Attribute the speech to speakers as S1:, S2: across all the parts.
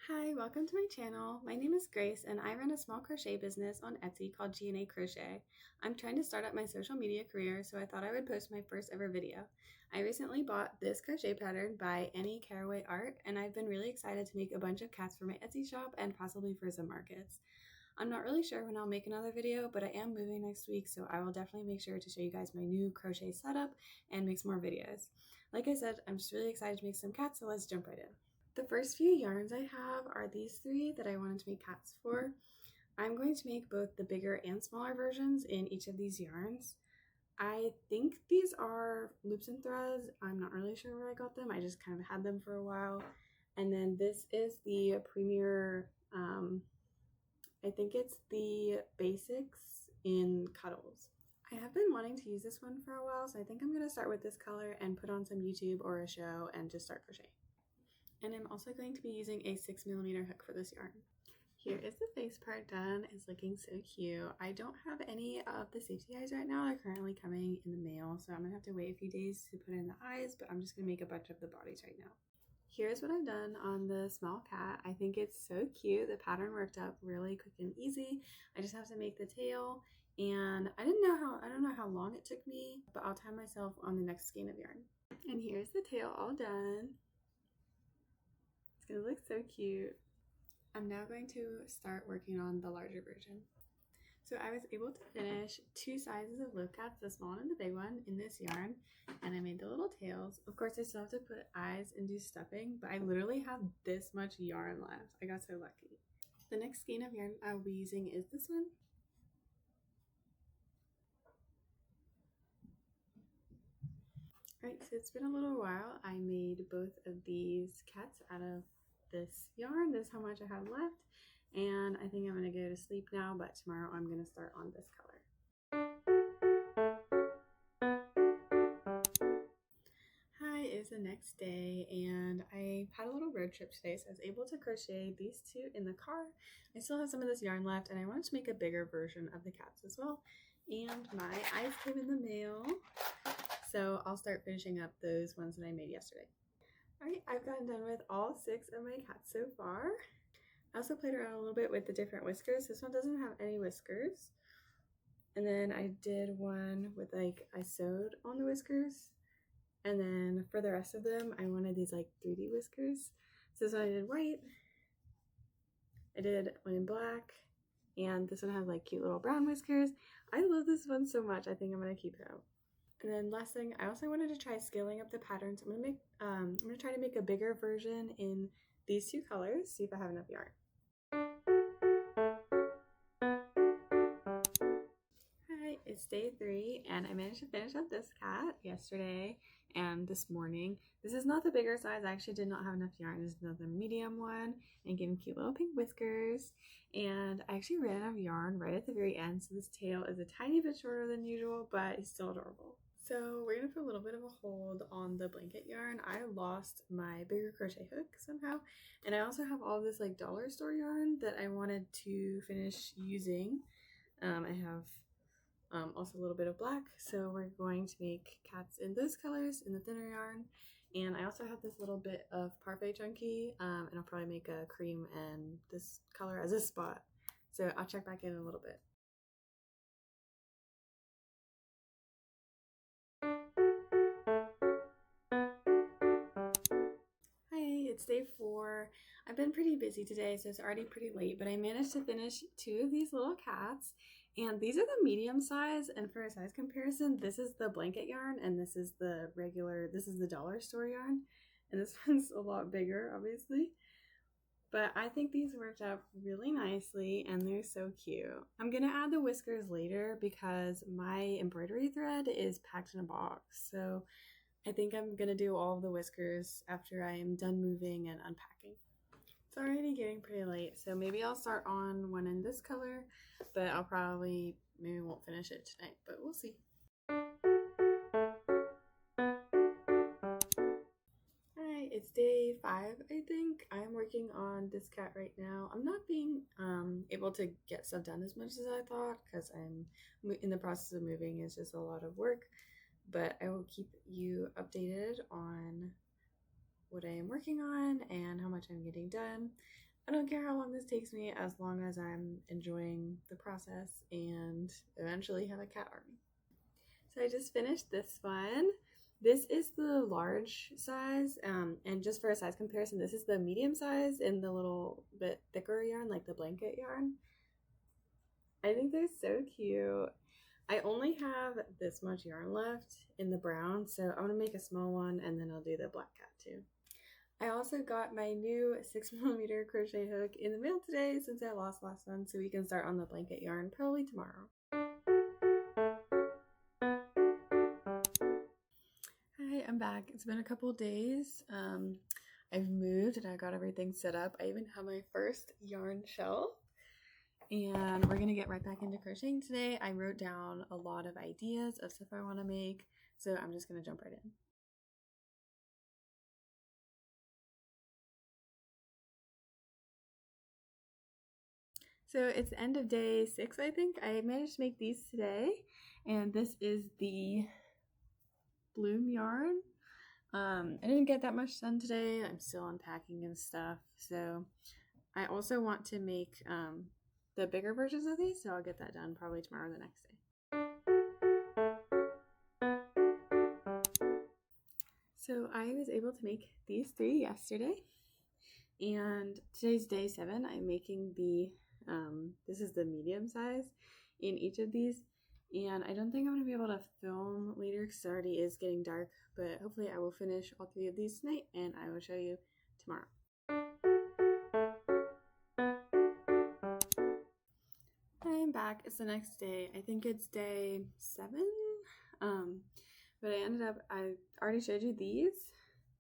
S1: Hi, welcome to my channel. My name is Grace and I run a small crochet business on Etsy called G&A Crochet. I'm trying to start up my social media career, so I thought I would post my first ever video. I recently bought this crochet pattern by Annie Caraway Art, and I've been really excited to make a bunch of cats for my Etsy shop and possibly for some markets. I'm not really sure when I'll make another video, but I am moving next week, so I will definitely make sure to show you guys my new crochet setup and make some more videos. Like I said, I'm just really excited to make some cats, so let's jump right in. The first few yarns I have are these three that I wanted to make cats for. I'm going to make both the bigger and smaller versions in each of these yarns. I think these are loops and threads. I'm not really sure where I got them. I just kind of had them for a while. And then this is the Premier, I think it's the Basics in Cuddles. I have been wanting to use this one for a while, so I think I'm going to start with this color and put on some YouTube or a show and just start crocheting. And I'm also going to be using a 6mm hook for this yarn. Here is the face part done. It's looking so cute. I don't have any of the safety eyes right now. They're currently coming in the mail, so I'm gonna have to wait a few days to put in the eyes, but I'm just gonna make a bunch of the bodies right now. Here's what I've done on the small cat. I think it's so cute. The pattern worked out really quick and easy. I just have to make the tail, and I don't know how long it took me, but I'll time myself on the next skein of yarn. And here's the tail all done. It's gonna look so cute. I'm now going to start working on the larger version. So I was able to finish two sizes of loaf cats, the small one and the big one, in this yarn, and I made the little tails. Of course, I still have to put eyes and do stuffing, but I literally have this much yarn left. I got so lucky. The next skein of yarn I'll be using is this one. Alright, so it's been a little while. I made both of these cats out of this yarn. This is how much I have left, and I think I'm going to go to sleep now, but tomorrow I'm going to start on this color. Hi, it's the next day, and I had a little road trip today, so I was able to crochet these two in the car. I still have some of this yarn left, and I wanted to make a bigger version of the cats as well, and my eyes came in the mail. So I'll start finishing up those ones that I made yesterday. Alright, I've gotten done with all 6 of my cats so far. I also played around a little bit with the different whiskers. This one doesn't have any whiskers. And then I did one with I sewed on the whiskers. And then for the rest of them, I wanted these 3D whiskers. So this one I did white. I did one in black. And this one has cute little brown whiskers. I love this one so much. I think I'm going to keep it out. And then last thing, I also wanted to try scaling up the patterns. I'm gonna try to make a bigger version in these two colors, see if I have enough yarn. Hi, it's day 3, and I managed to finish up this cat yesterday and this morning. This is not the bigger size. I actually did not have enough yarn. This is another medium one, and gave him cute little pink whiskers. And I actually ran out of yarn right at the very end, so this tail is a tiny bit shorter than usual, but he's still adorable. So we're gonna put a little bit of a hold on the blanket yarn. I lost my bigger crochet hook somehow, and I also have all this dollar store yarn that I wanted to finish using. I have also a little bit of black, so we're going to make cats in those colors in the thinner yarn. And I also have this little bit of parfait chunky, and I'll probably make a cream and this color as a spot. So I'll check back in a little bit. It's day 4. I've been pretty busy today, so it's already pretty late, but I managed to finish 2 of these little cats, and these are the medium size. And for a size comparison, this is the blanket yarn, and this is the dollar store yarn, and this one's a lot bigger, obviously. But I think these worked out really nicely, and they're so cute. I'm gonna add the whiskers later because my embroidery thread is packed in a box, so I think I'm gonna do all of the whiskers after I am done moving and unpacking. It's already getting pretty late, so maybe I'll start on one in this color, but I'll maybe won't finish it tonight, but we'll see. Alright, it's day 5, I think. I'm working on this cat right now. I'm not being able to get stuff done as much as I thought because I'm in the process of moving. It's just a lot of work. But I will keep you updated on what I am working on and how much I'm getting done. I don't care how long this takes me, as long as I'm enjoying the process and eventually have a cat army. So I just finished this one. This is the large size, and just for a size comparison, this is the medium size in the little bit thicker yarn, like the blanket yarn. I think they're so cute. I only have this much yarn left in the brown, so I'm gonna make a small one and then I'll do the black cat too. I also got my new 6mm crochet hook in the mail today since I lost last one, so we can start on the blanket yarn probably tomorrow. Hi, I'm back. It's been a couple days. I've moved and I got everything set up. I even have my first yarn shelf. And we're gonna get right back into crocheting today. I wrote down a lot of ideas of stuff I want to make, so I'm just gonna jump right in. So it's the end of day 6, I think. I managed to make these today, and this is the bloom yarn. I didn't get that much done today. I'm still unpacking and stuff, so I also want to make the bigger versions of these, so I'll get that done probably tomorrow or the next day. So I was able to make these 3 yesterday, and today's day 7. I'm making the, this is the medium size in each of these, and I don't think I'm going to be able to film later because it already is getting dark, but hopefully I will finish all 3 of these tonight and I will show you tomorrow. I'm back. It's the next day. I think it's day 7. But I already showed you these,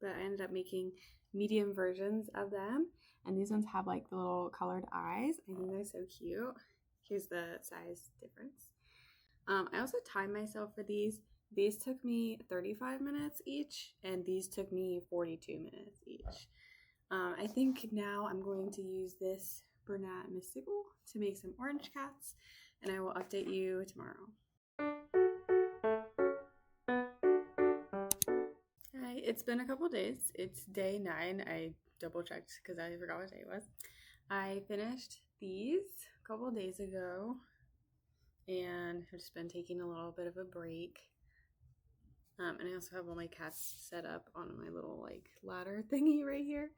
S1: but I ended up making medium versions of them. And these ones have like the little colored eyes. I think they're so cute. Here's the size difference. I also timed myself for these. These took me 35 minutes each, and these took me 42 minutes each. I think now I'm going to use this Bernat Mystical to make some orange cats, and I will update you tomorrow. Hi, it's been a couple days. It's day 9. I double checked because I forgot what day it was. I finished these a couple days ago, and I've just been taking a little bit of a break. And I also have all my cats set up on my little like ladder thingy right here.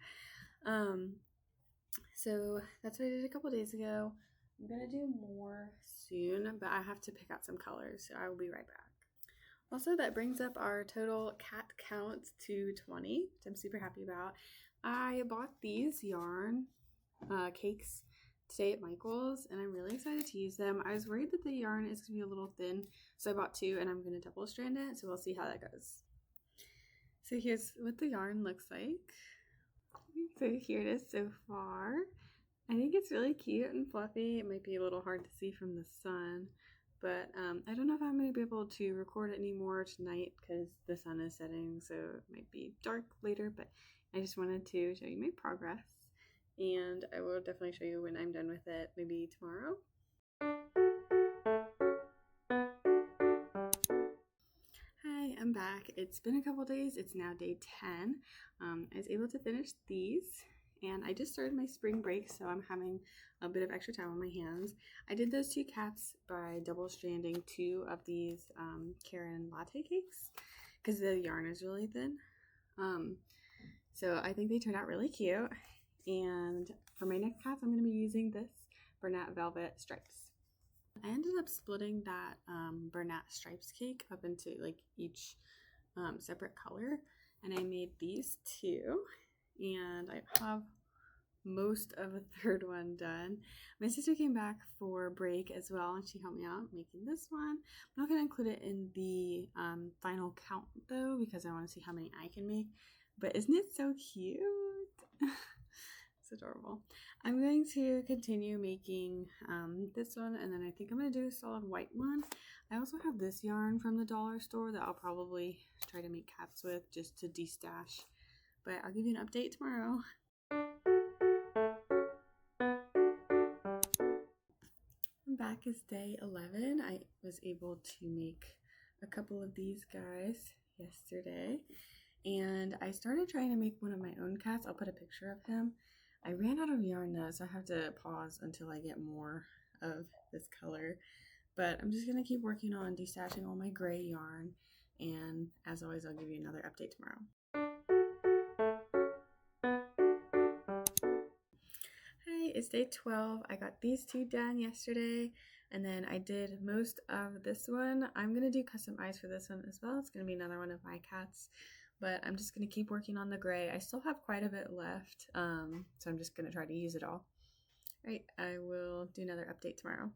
S1: So that's what I did a couple days ago. I'm gonna do more soon, but I have to pick out some colors, so I will be right back. Also, that brings up our total cat count to 20, which I'm super happy about. I bought these yarn cakes today at Michael's, and I'm really excited to use them. I was worried that the yarn is going to be a little thin, so I bought 2, and I'm going to double strand it, so we'll see how that goes. So here's what the yarn looks like. So here it is so far. I think it's really cute and fluffy. It might be a little hard to see from the sun, but I don't know if I'm going to be able to record it anymore tonight because the sun is setting, so it might be dark later, but I just wanted to show you my progress, and I will definitely show you when I'm done with it, maybe tomorrow. Hi, I'm back. It's been a couple days. It's now day 10. I was able to finish these, and I just started my spring break, so I'm having a bit of extra time on my hands. I did those 2 cats by double stranding 2 of these Karen latte cakes because the yarn is really thin. So I think they turned out really cute. And for my next cats, I'm going to be using this Bernat Velvet Stripes. I ended up splitting that Bernat Stripes cake up into like each separate color, and I made these 2, and I have most of a 3rd one done. My sister came back for break as well, and she helped me out making this one. I'm not going to include it in the final count though, because I want to see how many I can make, but isn't it so cute? It's adorable. I'm going to continue making this one, and then I think I'm going to do a solid white one. I also have this yarn from the dollar store that I'll probably try to make cats with just to de-stash, but I'll give you an update tomorrow. Back is day 11. I was able to make a couple of these guys yesterday, and I started trying to make one of my own cats. I'll put a picture of him. I ran out of yarn though, so I have to pause until I get more of this color. But I'm just going to keep working on destashing all my gray yarn. And as always, I'll give you another update tomorrow. Hi, it's day 12. I got these two done yesterday. And then I did most of this one. I'm going to do custom eyes for this one as well. It's going to be another one of my cats. But I'm just going to keep working on the gray. I still have quite a bit left. So I'm just going to try to use it all. All right, I will do another update tomorrow.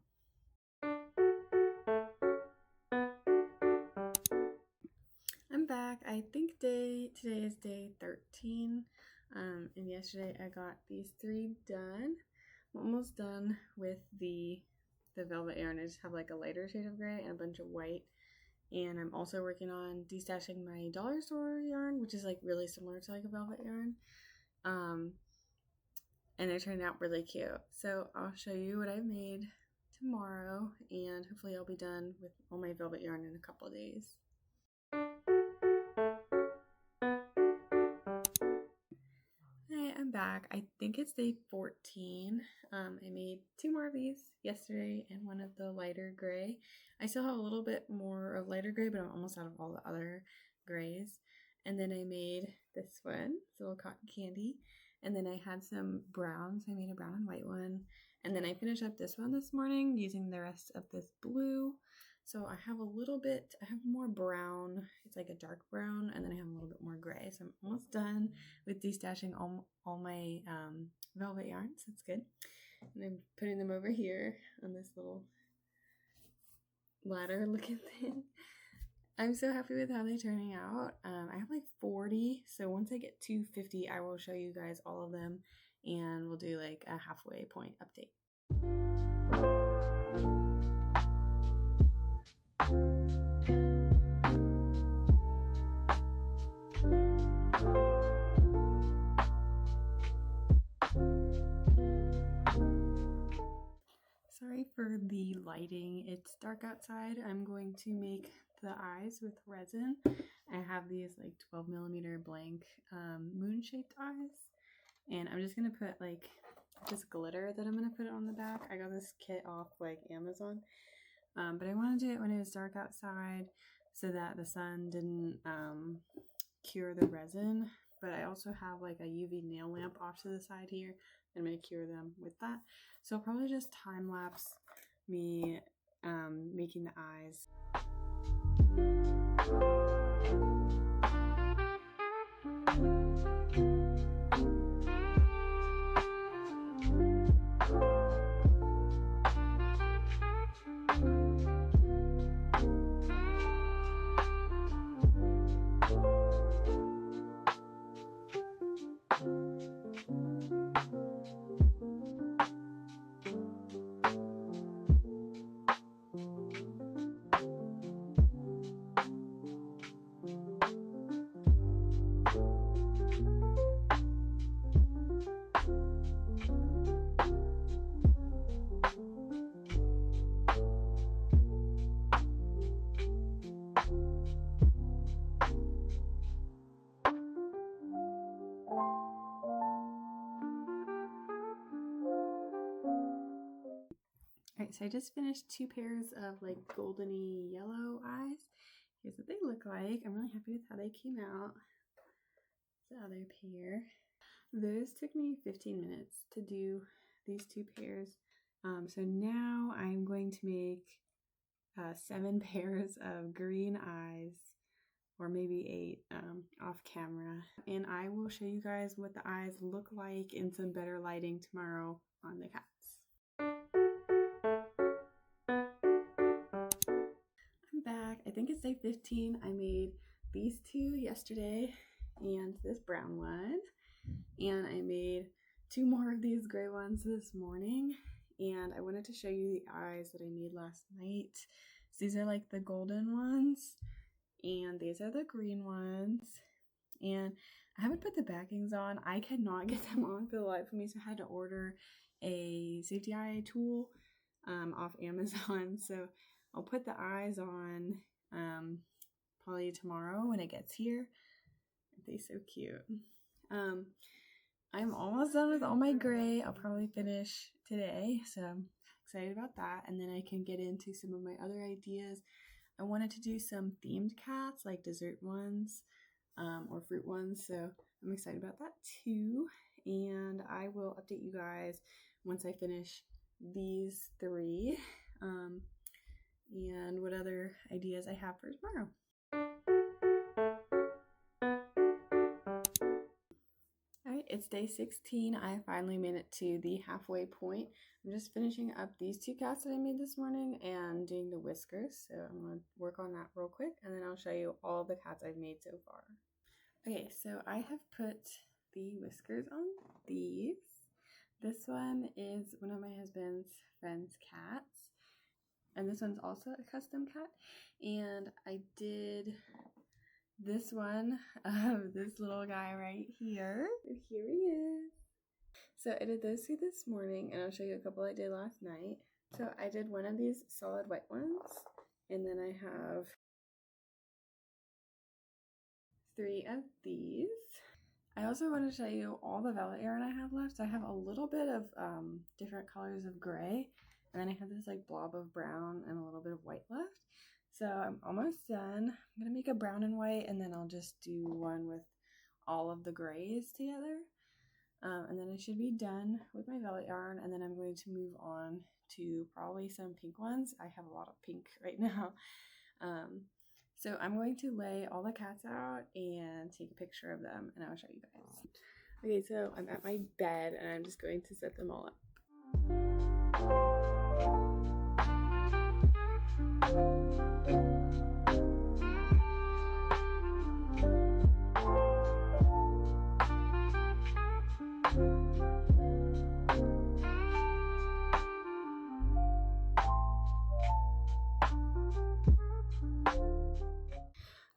S1: I'm back. I think today is day 13. And yesterday I got these 3 done. I'm almost done with the velvet yarn. I just have like a lighter shade of gray and a bunch of white. And I'm also working on destashing my dollar store yarn, which is like really similar to like a velvet yarn. And they turned out really cute. So I'll show you what I've made tomorrow, and hopefully I'll be done with all my velvet yarn in a couple of days. Hey, I'm back. I think it's day 14. I made 2 more of these yesterday and one of the lighter gray. I still have a little bit more of lighter gray, but I'm almost out of all the other grays. And then I made this one, it's a little cotton candy. And then I had some browns. I made a brown and white one. And then I finished up this one this morning using the rest of this blue. So I have a little bit, I have more brown. It's like a dark brown, and then I have a little bit more gray. So I'm almost done with destashing all my velvet yarns. That's good. And I'm putting them over here on this little ladder looking thing. I'm so happy with how they're turning out. I have like 40, so once I get to 50, I will show you guys all of them, and we'll do like a halfway point update. Sorry for the lighting. It's dark outside. I'm going to make the eyes with resin. I have these like 12mm blank moon-shaped eyes. And I'm just going to put like this glitter that I'm going to put on the back. I got this kit off like Amazon. But I wanted to do it when it was dark outside so that the sun didn't cure the resin. But I also have like a UV nail lamp off to the side here. I'm going to cure them with that. So I'll probably just time lapse me making the eyes. Alright, so I just finished 2 pairs of like goldeny yellow eyes. Here's what they look like. I'm really happy with how they came out. The other pair. Those took me 15 minutes to do these 2 pairs. So now I'm going to make 7 pairs of green eyes, or maybe 8 off camera. And I will show you guys what the eyes look like in some better lighting tomorrow on the cats. I'm back. I think it's day 15. I made these 2 yesterday and this brown one. And I made 2 more of these gray ones this morning. And I wanted to show you the eyes that I made last night. So these are like the golden ones. And these are the green ones. And I haven't put the backings on. I cannot get them on for the life of me, so I had to order a safety eye tool off Amazon. So I'll put the eyes on probably tomorrow when it gets here. They're so cute. I'm almost done with all my gray. I'll probably finish today, so I'm excited about that. And then I can get into some of my other ideas. I wanted to do some themed cats, like dessert ones or fruit ones, so I'm excited about that too. And I will update you guys once I finish these three and what other ideas I have for tomorrow. Alright, it's day 16. I finally made it to the halfway point. I'm just finishing up these two cats that I made this morning and doing the whiskers. So I'm going to work on that real quick and then I'll show you all the cats I've made so far. Okay, so I have put the whiskers on these. This one is one of my husband's friend's cats. And this one's also a custom cat. And I did this one of this little guy right here. And here he is. So I did those two this morning, and I'll show you a couple I did last night. So I did one of these solid white ones, and then I have 3 of these. I also want to show you all the velvet yarn I have left. So I have a little bit of different colors of gray, and then I have this like blob of brown and a little bit of white left. So I'm almost done. I'm gonna make a brown and white, and then I'll just do one with all of the grays together. And then I should be done with my velvet yarn, and then I'm going to move on to probably some pink ones. I have a lot of pink right now. So I'm going to lay all the cats out and take a picture of them, and I'll show you guys. Okay, so I'm at my bed, and I'm just going to set them all up.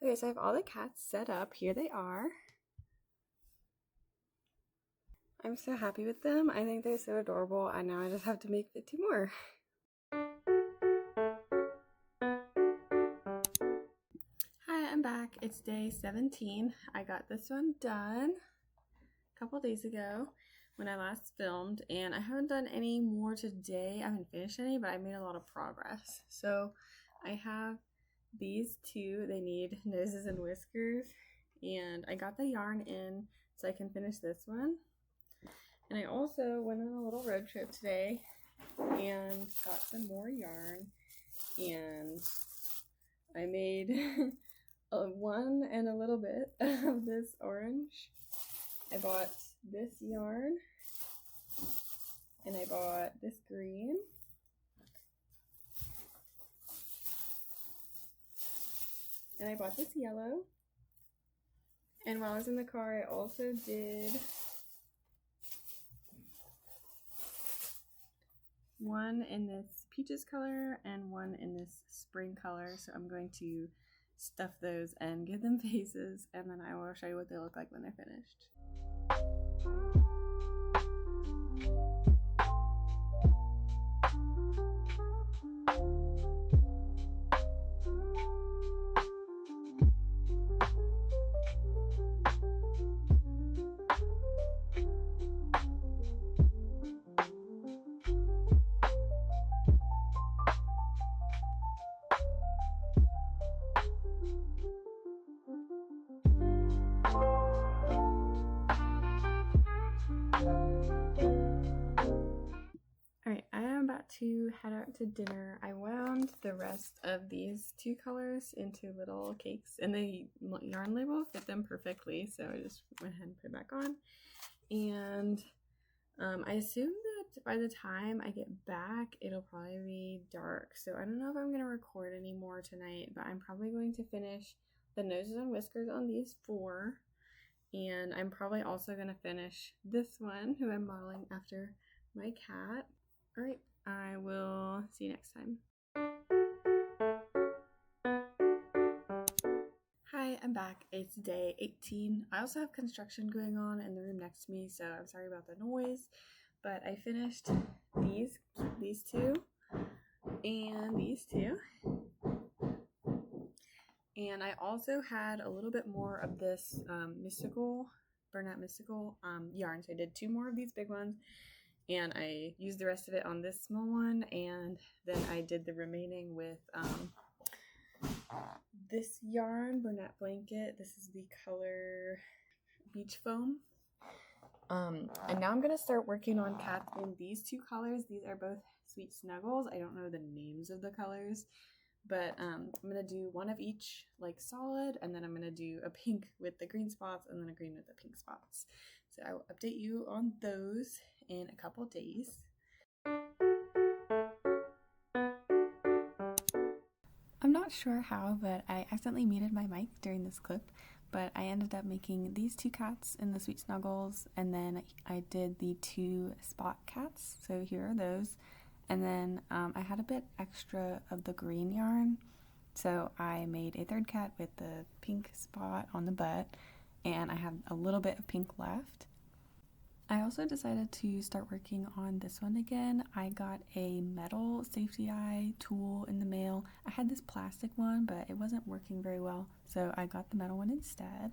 S1: Okay, so I have all the cats set up. Here they are. I'm so happy with them. I think they're so adorable, and now I just have to make the 2 more. Hi, I'm back. It's day 17. I got this one done a couple days ago when I last filmed, and I haven't done any more today. I haven't finished any, but I made a lot of progress. So I have these 2. They need noses and whiskers, and I got the yarn in so I can finish this one. And I also went on a little road trip today and got some more yarn, and I made one and a little bit of this orange. I bought this yarn, and I bought this green, and I bought this yellow. And while I was in the car, I also did one in this peaches color and one in this spring color. So I'm going to stuff those and give them faces, and then I will show you what they look like when they're finished. Alright, I am about to head out to dinner. I wound the rest of these 2 colors into little cakes, and the yarn label fit them perfectly, so I just went ahead and put it back on. And I assume that by the time I get back, it'll probably be dark, so I don't know if I'm going to record any more tonight, but I'm probably going to finish the noses and whiskers on these 4, and I'm probably also going to finish this one, who I'm modeling after my cat. Alright, I will see you next time. Hi, I'm back. It's day 18. I also have construction going on in the room next to me, so I'm sorry about the noise, but I finished these 2 and these 2. And I also had a little bit more of this mystical Bernat Mystical yarn. So I did 2 more of these big ones, and I used the rest of it on this small one, and then I did the remaining with this yarn, Bernat Blanket. This is the color Beach Foam. And now I'm going to start working on cats in these 2 colors. These are both Sweet Snuggles. I don't know the names of the colors, but I'm going to do one of each, like solid, and then I'm going to do a pink with the green spots and then a green with the pink spots. So I will update you on those in a couple days. I'm not sure how, but I accidentally muted my mic during this clip, but I ended up making these 2 cats in the Sweet Snuggles, and then I did the 2 spot cats, so here are those. And then I had a bit extra of the green yarn, so I made a 3rd cat with the pink spot on the butt, and I have a little bit of pink left. I also decided to start working on this one again. I got a metal safety eye tool in the mail. I had this plastic one, but it wasn't working very well, so I got the metal one instead.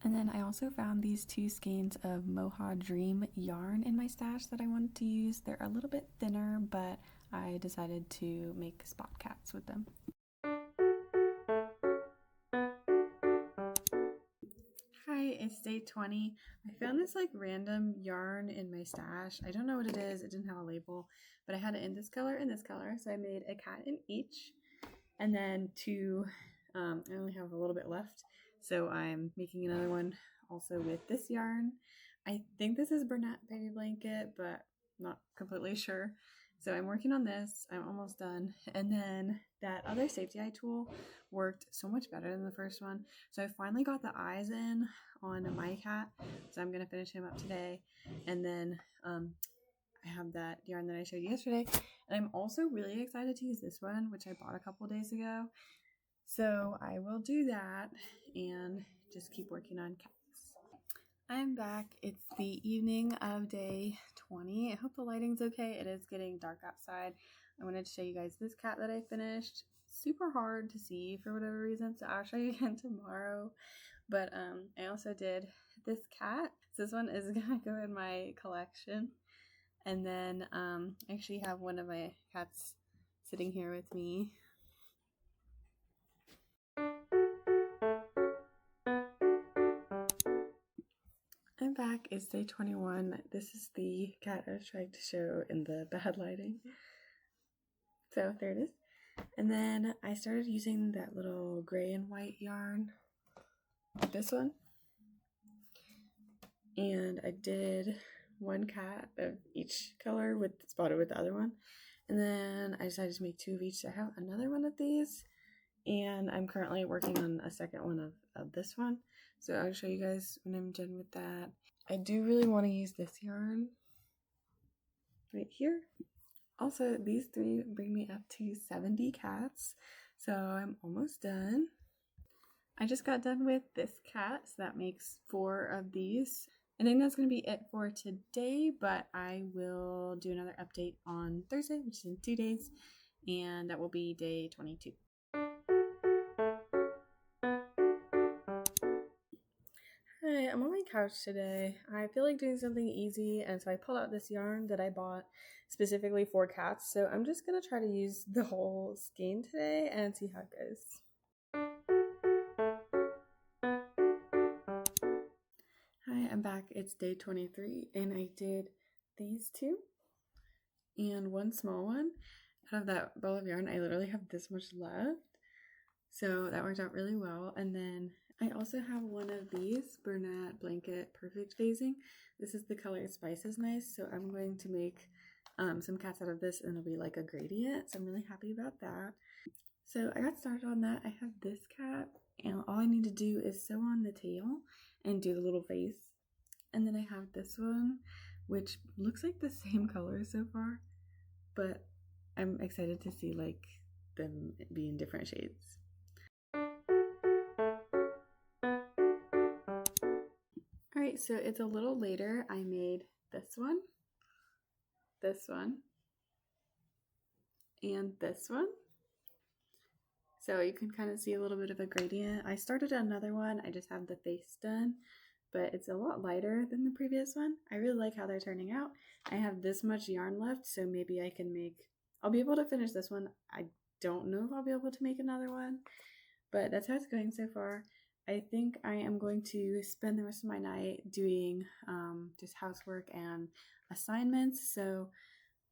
S1: And then I also found these 2 skeins of Moha Dream yarn in my stash that I wanted to use. They're a little bit thinner, but I decided to make spot cats with them. Hi, it's day 20. I found this like random yarn in my stash. I don't know what it is. It didn't have a label, but I had it in this color and this color. So I made a cat in each, and then 2, I only have a little bit left. So I'm making another one also with this yarn. I think this is Bernat Baby Blanket, but not completely sure. So I'm working on this. I'm almost done. And then that other safety eye tool worked so much better than the first one. So I finally got the eyes in on my cat. So I'm going to finish him up today. And then I have that yarn that I showed you yesterday. And I'm also really excited to use this one, which I bought a couple days ago. So I will do that and just keep working on cats. I'm back. It's the evening of day 20. I hope the lighting's okay. It is getting dark outside. I wanted to show you guys this cat that I finished. Super hard to see for whatever reason, so I'll show you again tomorrow. But I also did this cat. So this one is gonna go in my collection. And then I actually have one of my cats sitting here with me. I'm back. It's day 21. This is the cat I was trying to show in the bad lighting. So there it is. And then I started using that little gray and white yarn, this one. And I did 1 cat of each color with spotted with the other one. And then I decided to make 2 of each. So I have another one of these. And I'm currently working on a second one of this one. So I'll show you guys when I'm done with that. I do really want to use this yarn right here. Also, these 3 bring me up to 70 cats. So I'm almost done. I just got done with this cat, so that makes 4 of these. I think that's going to be it for today, but I will do another update on Thursday, which is in 2 days, and that will be day 22. Hi, I'm on my couch today. I feel like doing something easy, and so I pulled out this yarn that I bought specifically for cats. So I'm just going to try to use the whole skein today and see how it goes. Hi, I'm back. It's day 23, and I did these 2 and 1 small one. Out of that ball of yarn, I literally have this much left. So that worked out really well. And then I also have one of these Bernat Blanket Perfect Phasing. This is the color Spice is Nice. So I'm going to make some cats out of this, and it'll be like a gradient. So I'm really happy about that. So I got started on that. I have this cat, and all I need to do is sew on the tail and do the little face. And then I have this one, which looks like the same color so far, but I'm excited to see like them be in different shades. Alright, so it's a little later. I made this one, and this one. So you can kind of see a little bit of a gradient. I started another one. I just have the face done, but it's a lot lighter than the previous one. I really like how they're turning out. I have this much yarn left, so maybe I'll be able to finish this one. I don't know if I'll be able to make another one, but that's how it's going so far. I think I am going to spend the rest of my night doing just housework and assignments, so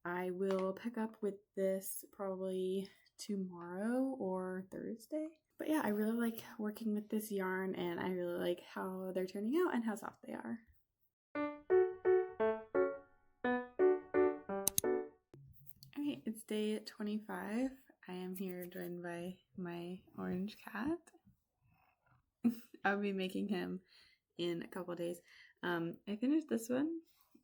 S1: I will pick up with this probably tomorrow or Thursday. But yeah, I really like working with this yarn, and I really like how they're turning out and how soft they are. Alright, it's day 25. I am here joined by my orange cat. I'll be making him in a couple days. I finished this one,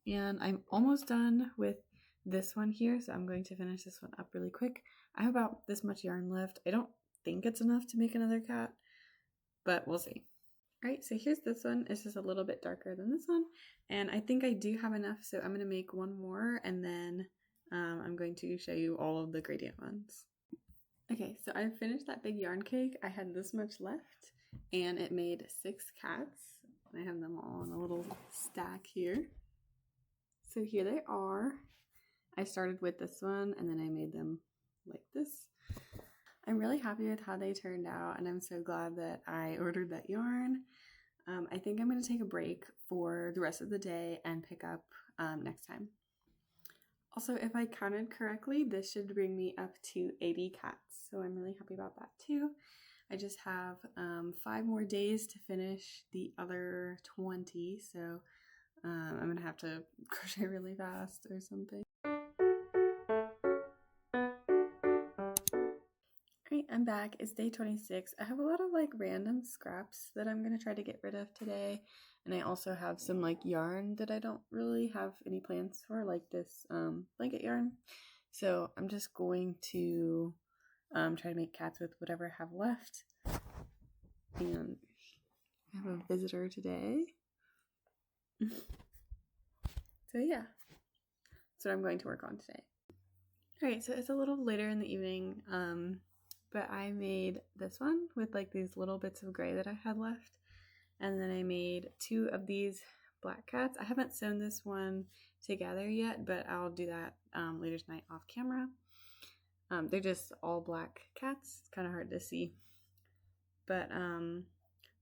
S1: and I'm almost done with this one here, so I'm going to finish this one up really quick. I have about this much yarn left. I don't think it's enough to make another cat, but we'll see. Alright, so here's this one. It's just a little bit darker than this one, and I think I do have enough, so I'm going to make one more, and then I'm going to show you all of the gradient ones. Okay, so I finished that big yarn cake. I had this much left, and it made 6 cats. I have them all in a little stack here. So here they are. I started with this one, and then I made them like this. I'm really happy with how they turned out, and I'm so glad that I ordered that yarn. I think I'm going to take a break for the rest of the day and pick up next time. Also, if I counted correctly, this should bring me up to 80 cats, so I'm really happy about that too. I just have 5 more days to finish the other 20, so I'm going to have to crochet really fast or something. Alright, I'm back. It's day 26. I have a lot of like random scraps that I'm going to try to get rid of today. And I also have some like yarn that I don't really have any plans for, like this blanket yarn. So I'm just going to try to make cats with whatever I have left. And I have a visitor today. So yeah, that's what I'm going to work on today. Alright, so it's a little later in the evening, but I made this one with like these little bits of gray that I had left. And then I made 2 of these black cats. I haven't sewn this one together yet, but I'll do that later tonight off camera. They're just all black cats. It's kind of hard to see. But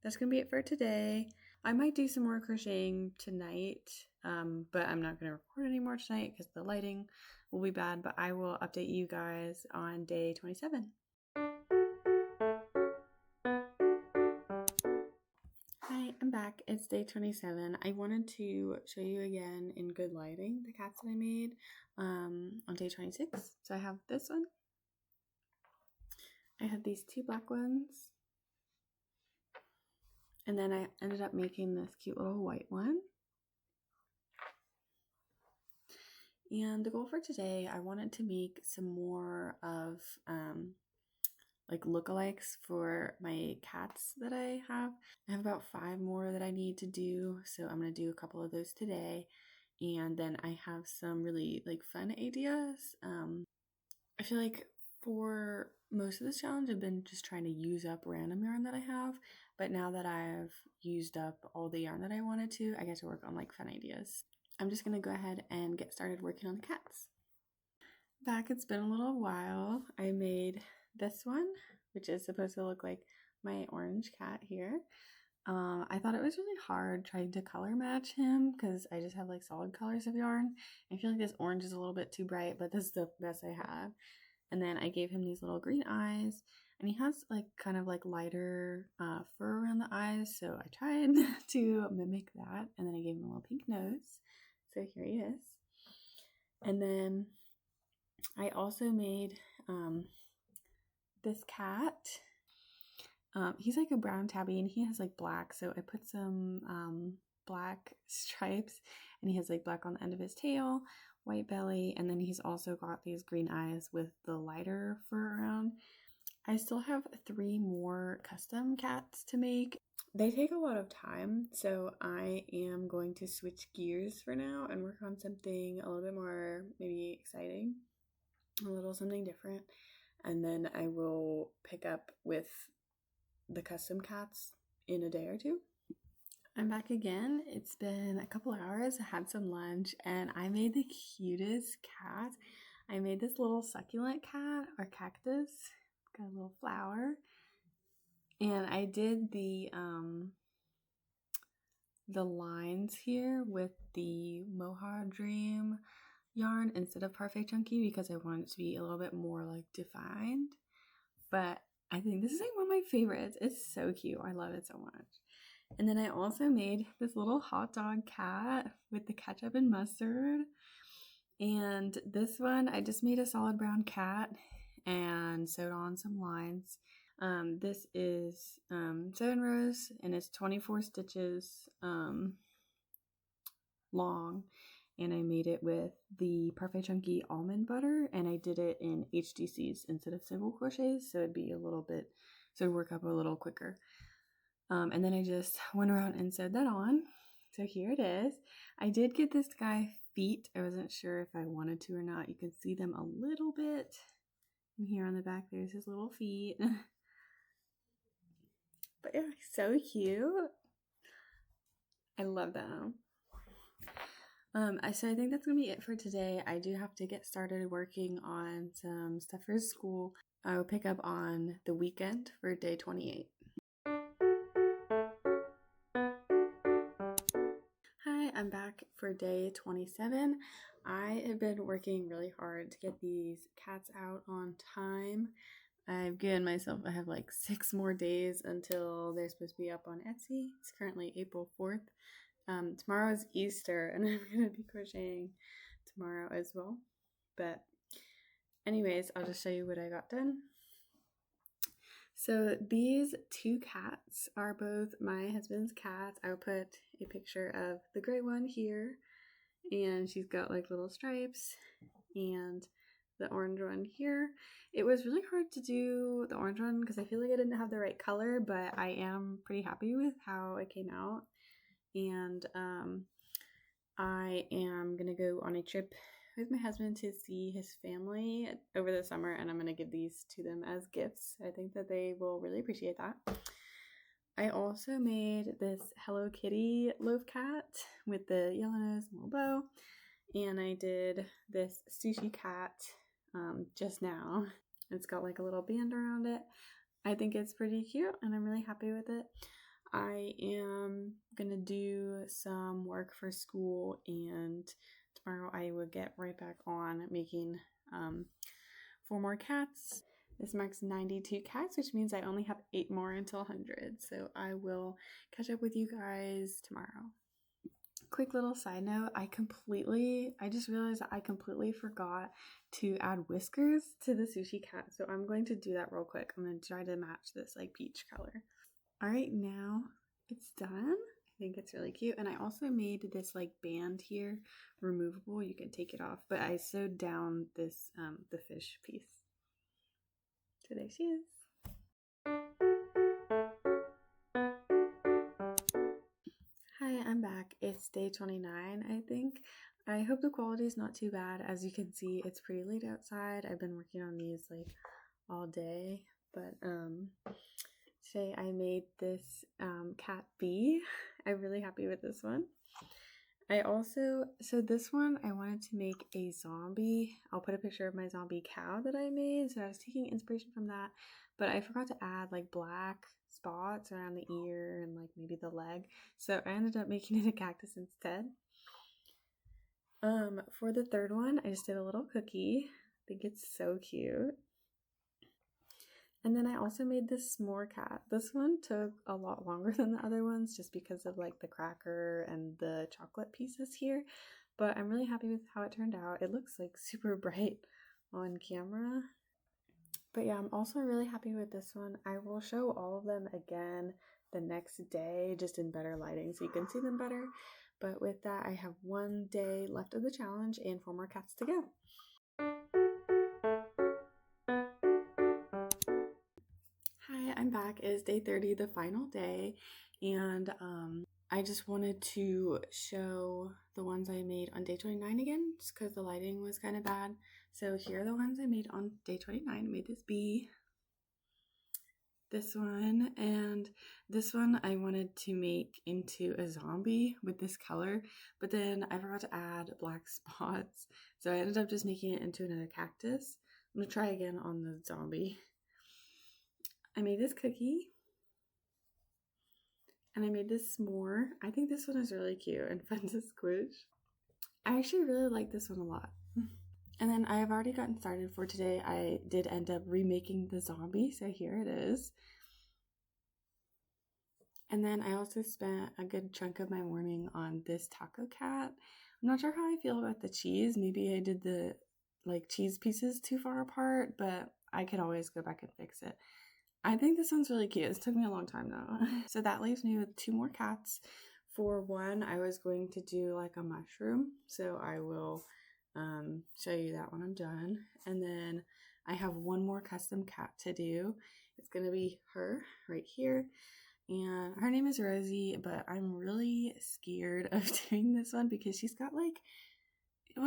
S1: that's going to be it for today. I might do some more crocheting tonight, but I'm not going to record anymore tonight because the lighting will be bad, but I will update you guys on day 27. Hi, I'm back. It's day 27. I wanted to show you again in good lighting the cats that I made on day 26. So I have this one. I have these 2 black ones. And then I ended up making this cute little white one. And the goal for today, I wanted to make some more of like lookalikes for my cats that I have. I have about 5 more that I need to do, so I'm going to do a couple of those today. And then I have some really like fun ideas. I feel like for most of this challenge, I've been just trying to use up random yarn that I have. But now that I've used up all the yarn that I wanted to, I get to work on like fun ideas. I'm just going to go ahead and get started working on the cats. Back, it's been a little while. I made this one, which is supposed to look like my orange cat here. I thought it was really hard trying to color match him because I just have like solid colors of yarn. I feel like this orange is a little bit too bright, but this is the best I had. And then I gave him these little green eyes, and he has like kind of like lighter fur around the eyes, so I tried to mimic that. And then I gave him a little pink nose, so here he is. And then I also made this cat. He's like a brown tabby, and he has like black, so I put some black stripes, and he has like black on the end of his tail, white belly, and then he's also got these green eyes with the lighter fur around. I still have 3 more custom cats to make. They take a lot of time, so I am going to switch gears for now and work on something a little bit more maybe exciting, a little something different, and then I will pick up with the custom cats in a day or 2. I'm back again. It's been a couple hours. I had some lunch and I made the cutest cat. I made this little succulent cat or cactus. Got a little flower. And I did the lines here with the Moha Dream yarn instead of Parfait Chunky because I wanted it to be a little bit more like defined. But I think this is like one of my favorites. It's so cute. I love it so much. And then I also made this little hot dog cat with the ketchup and mustard. And this one, I just made a solid brown cat and sewed on some lines. This is 7 rows and it's 24 stitches long. And I made it with the Parfait Chunky almond butter, and I did it in HDCs instead of single crochets, so it'd be a little bit, so it'd work up a little quicker. And then I just went around and sewed that on. So here it is. I did get this guy feet. I wasn't sure if I wanted to or not. You can see them a little bit. And here on the back, there's his little feet. But yeah, so cute. I love them. So I think that's going to be it for today. I do have to get started working on some stuff for school. I will pick up on the weekend for day 28. Hi, I'm back for day 27. I have been working really hard to get these cats out on time. I've given myself, I have like 6 more days until they're supposed to be up on Etsy. It's currently April 4th. Tomorrow is Easter and I'm going to be crocheting tomorrow as well. But anyways, I'll just show you what I got done. So these 2 cats are both my husband's cats. I will put a picture of the gray one here, and she's got like little stripes, and the orange one here. It was really hard to do the orange one because I feel like I didn't have the right color, but I am pretty happy with how it came out. And I am gonna go on a trip with my husband to see his family over the summer, and I'm going to give these to them as gifts. I think that they will really appreciate that. I also made this Hello Kitty loaf cat with the yellow nose and little bow, and I did this sushi cat just now. It's got like a little band around it. I think it's pretty cute and I'm really happy with it. I am gonna do some work for school, and tomorrow I will get right back on making 4 more cats. This marks 92 cats, which means I only have 8 more until 100. So I will catch up with you guys tomorrow. Quick little side note, I just realized that I completely forgot to add whiskers to the sushi cat. So I'm going to do that real quick. I'm going to try to match this like peach color. All right, now it's done. I think it's really cute. And I also made this like band here, removable. You can take it off, but I sewed down this, the fish piece. So there she is. Hi, I'm back. It's day 29, I think. I hope the quality is not too bad. As you can see, it's pretty late outside. I've been working on these like all day, but today I made this cat bee. I'm really happy with this one. So this one I wanted to make a zombie. I'll put a picture of my zombie cow that I made. So I was taking inspiration from that, but I forgot to add like black spots around the ear and like maybe the leg. So I ended up making it a cactus instead. For the third one, I just did a little cookie. I think it's so cute. And then I also made this s'more cat. This one took a lot longer than the other ones just because of like the cracker and the chocolate pieces here. But I'm really happy with how it turned out. It looks like super bright on camera. But yeah, I'm also really happy with this one. I will show all of them again the next day, just in better lighting so you can see them better. But with that, I have 1 day left of the challenge and 4 more cats to go. Hi, I'm back. It is day 30, the final day, and I just wanted to show the ones I made on day 29 again, just because the lighting was kind of bad. So here are the ones I made on day 29. I made this bee, this one, and this one I wanted to make into a zombie with this color, but then I forgot to add black spots, so I ended up just making it into another cactus. I'm gonna try again on the zombie. I made this cookie, and I made this s'more. I think this one is really cute and fun to squish. I actually really like this one a lot. And then I have already gotten started for today. I did end up remaking the zombie, so here it is. And then I also spent a good chunk of my morning on this taco cat. I'm not sure how I feel about the cheese. Maybe I did the cheese pieces too far apart, but I could always go back and fix it. I think this one's really cute. This took me a long time though. So that leaves me with 2 more cats. For one, I was going to do like a mushroom, so I will show you that when I'm done. And then I have 1 more custom cat to do. It's gonna be her right here, and her name is Rosie, but I'm really scared of doing this one because she's got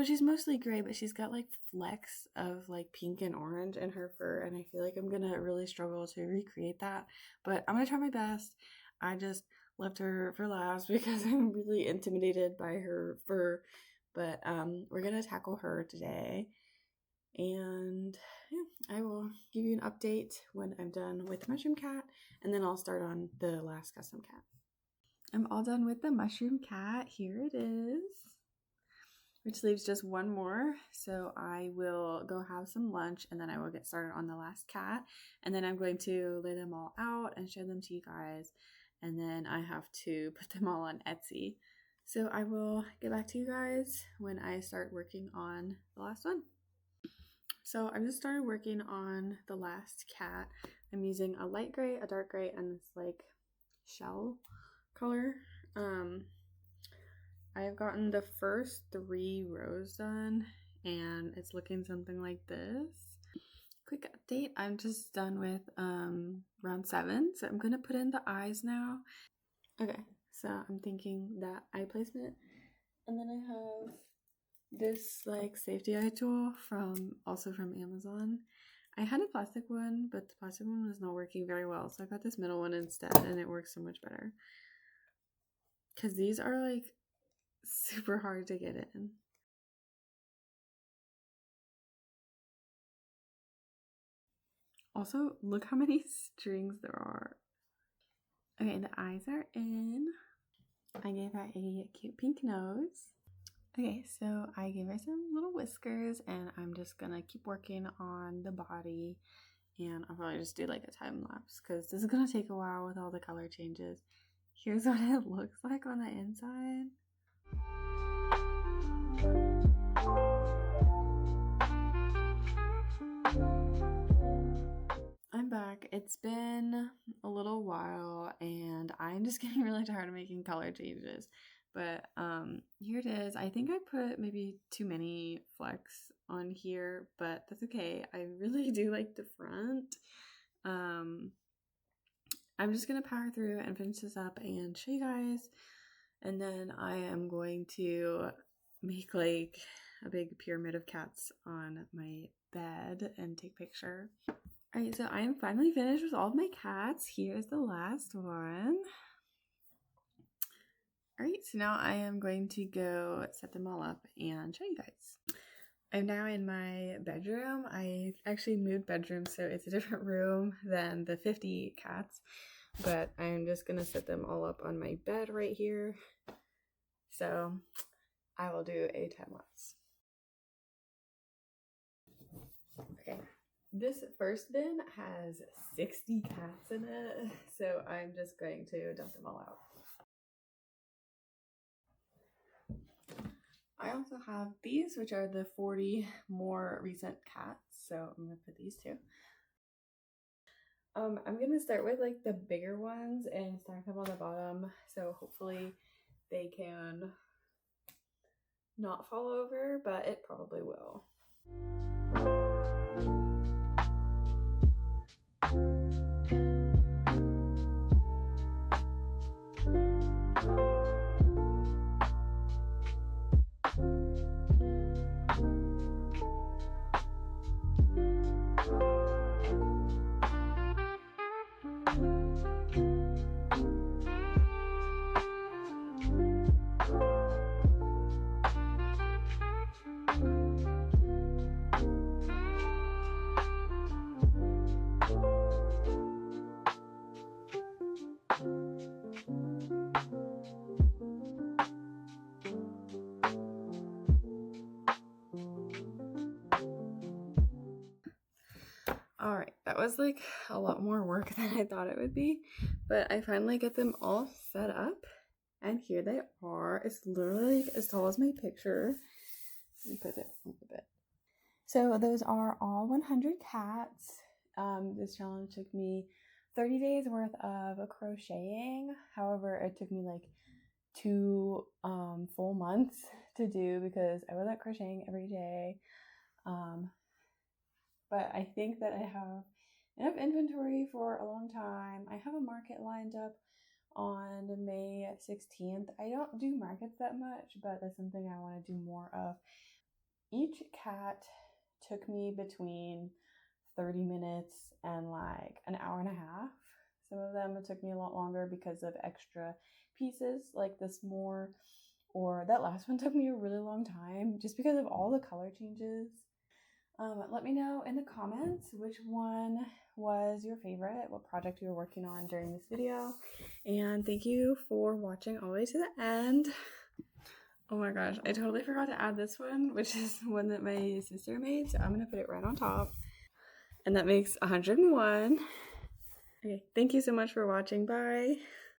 S1: she's mostly gray, but she's got flecks of pink and orange in her fur, and I feel like I'm gonna really struggle to recreate that, but I'm gonna try my best. I just left her for last because I'm really intimidated by her fur. But we're gonna tackle her today, and yeah, I will give you an update when I'm done with the mushroom cat, and then I'll start on the last custom cat. I'm all done with the mushroom cat. Here it is, which leaves just 1 more. So I will go have some lunch, and then I will get started on the last cat, and then I'm going to lay them all out and show them to you guys, and then I have to put them all on Etsy. So I will get back to you guys when I start working on the last one. So I just started working on the last cat. I'm using a light gray, a dark gray, and this shell color. I have gotten the first 3 rows done, and it's looking something like this. Quick update, I'm just done with round 7, so I'm gonna put in the eyes now. Okay. So I'm thinking that eye placement, and then I have this safety eye tool from Amazon. I had a plastic one, but the plastic one was not working very well, so I got this middle one instead, and it works so much better. Because these are super hard to get in. Also, look how many strings there are. Okay, the eyes are in. I gave her a cute pink nose. Okay, so I gave her some little whiskers, and I'm just gonna keep working on the body, and I'll probably just do a time lapse because this is gonna take a while with all the color changes. Here's what it looks like on the inside. I'm back. It's been a little while, and I'm just getting really tired of making color changes. But here it is. I think I put maybe too many flecks on here, but that's okay. I really do like the front. I'm just gonna power through and finish this up and show you guys, and then I am going to make a big pyramid of cats on my bed and take a picture. Alright, so I am finally finished with all of my cats. Here's the last one. Alright, so now I am going to go set them all up and show you guys. I'm now in my bedroom. I actually moved bedrooms, so it's a different room than the 50 cats, but I'm just gonna set them all up on my bed right here. So I will do a time lapse. Okay. This first bin has 60 cats in it, so I'm just going to dump them all out. I also have these, which are the 40 more recent cats, so I'm going to put these too. I'm going to start with the bigger ones and stack them on the bottom, so hopefully they can not fall over, but it probably will. was like a lot more work than I thought it would be, but I finally get them all set up, and here they are. It's literally like as tall as my picture. Let me put it a little bit. So those are all 100 cats. This challenge took me 30 days worth of crocheting. However, it took me like 2 full months to do because I wasn't crocheting every day. But I think that I have enough inventory for a long time. I have a market lined up on May 16th. I don't do markets that much, but that's something I want to do more of. Each cat took me between 30 minutes and like an hour and a half. Some of them it took me a lot longer because of extra pieces like this more, or that last one took me a really long time just because of all the color changes. Let me know in the comments which one was your favorite, what project you were working on during this video, and thank you for watching all the way to the end. Oh my gosh, I totally forgot to add this one, which is one that my sister made, so I'm gonna put it right on top, and that makes 101. Okay, thank you so much for watching. Bye.